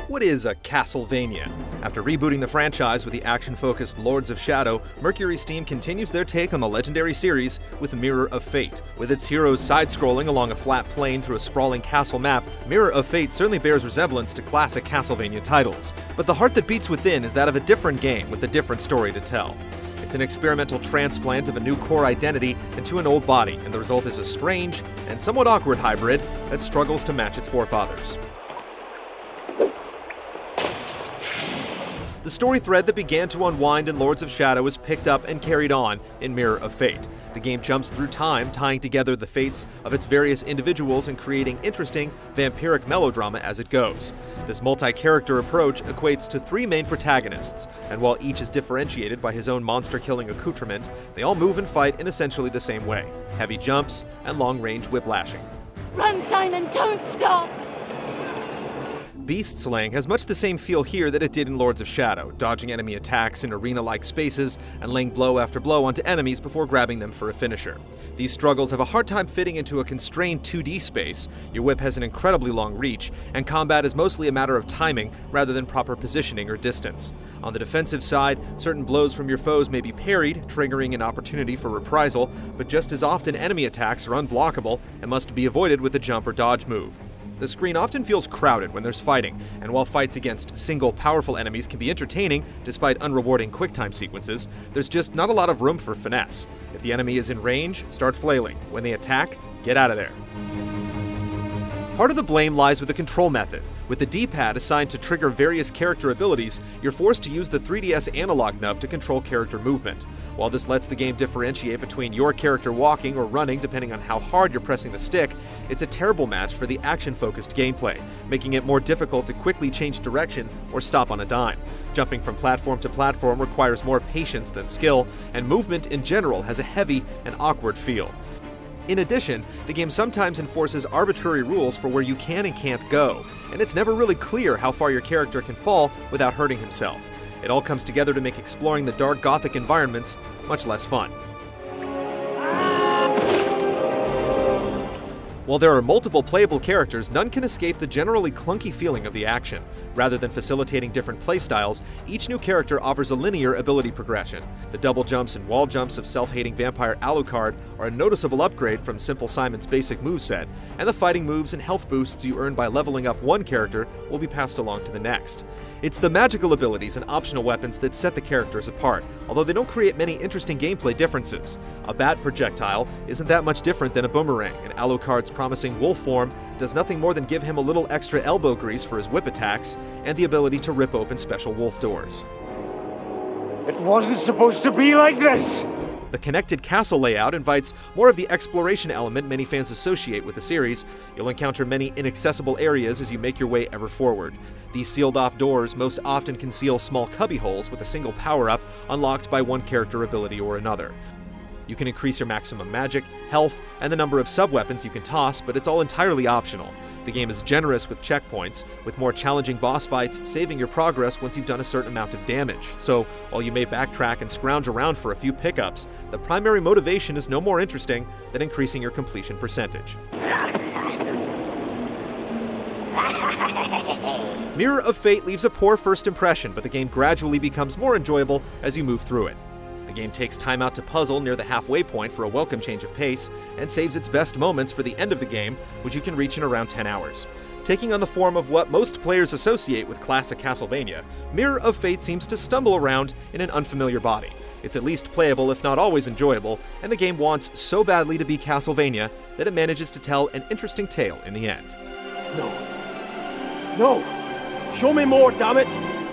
What is a Castlevania? After rebooting the franchise with the action-focused Lords of Shadow, MercurySteam continues their take on the legendary series with Mirror of Fate. With its heroes side-scrolling along a flat plane through a sprawling castle map, Mirror of Fate certainly bears resemblance to classic Castlevania titles. But the heart that beats within is that of a different game with a different story to tell. It's an experimental transplant of a new core identity into an old body, and the result is a strange and somewhat awkward hybrid that struggles to match its forefathers. The story thread that began to unwind in Lords of Shadow is picked up and carried on in Mirror of Fate. The game jumps through time, tying together the fates of its various individuals and creating interesting, vampiric melodrama as it goes. This multi-character approach equates to three main protagonists, and while each is differentiated by his own monster-killing accoutrement, they all move and fight in essentially the same way: heavy jumps and long-range whiplashing. Run, Simon! Don't stop! Beast slaying has much the same feel here that it did in Lords of Shadow, dodging enemy attacks in arena-like spaces and laying blow after blow onto enemies before grabbing them for a finisher. These struggles have a hard time fitting into a constrained 2D space, your whip has an incredibly long reach, and combat is mostly a matter of timing rather than proper positioning or distance. On the defensive side, certain blows from your foes may be parried, triggering an opportunity for reprisal, but just as often enemy attacks are unblockable and must be avoided with a jump or dodge move. The screen often feels crowded when there's fighting, and while fights against single powerful enemies can be entertaining despite unrewarding QuickTime sequences, there's just not a lot of room for finesse. If the enemy is in range, start flailing. When they attack, get out of there. Part of the blame lies with the control method. With the D-pad assigned to trigger various character abilities, you're forced to use the 3DS analog nub to control character movement. While this lets the game differentiate between your character walking or running depending on how hard you're pressing the stick, it's a terrible match for the action-focused gameplay, making it more difficult to quickly change direction or stop on a dime. Jumping from platform to platform requires more patience than skill, and movement in general has a heavy and awkward feel. In addition, the game sometimes enforces arbitrary rules for where you can and can't go, and it's never really clear how far your character can fall without hurting himself. It all comes together to make exploring the dark Gothic environments much less fun. While there are multiple playable characters, none can escape the generally clunky feeling of the action. Rather than facilitating different playstyles, each new character offers a linear ability progression. The double jumps and wall jumps of self-hating vampire Alucard are a noticeable upgrade from Simple Simon's basic moveset, and the fighting moves and health boosts you earn by leveling up one character will be passed along to the next. It's the magical abilities and optional weapons that set the characters apart, although they don't create many interesting gameplay differences. A bat projectile isn't that much different than a boomerang, and Alucard's promising wolf form does nothing more than give him a little extra elbow grease for his whip attacks and the ability to rip open special wolf doors. It wasn't supposed to be like this! The connected castle layout invites more of the exploration element many fans associate with the series. You'll encounter many inaccessible areas as you make your way ever forward. These sealed-off doors most often conceal small cubbyholes with a single power-up unlocked by one character ability or another. You can increase your maximum magic, health, and the number of sub-weapons you can toss, but it's all entirely optional. The game is generous with checkpoints, with more challenging boss fights saving your progress once you've done a certain amount of damage. So, while you may backtrack and scrounge around for a few pickups, the primary motivation is no more interesting than increasing your completion percentage. Mirror of Fate leaves a poor first impression, but the game gradually becomes more enjoyable as you move through it. The game takes time out to puzzle near the halfway point for a welcome change of pace, and saves its best moments for the end of the game, which you can reach in around 10 hours. Taking on the form of what most players associate with classic Castlevania, Mirror of Fate seems to stumble around in an unfamiliar body. It's at least playable, if not always enjoyable, and the game wants so badly to be Castlevania that it manages to tell an interesting tale in the end. No. No! Show me more, damn it!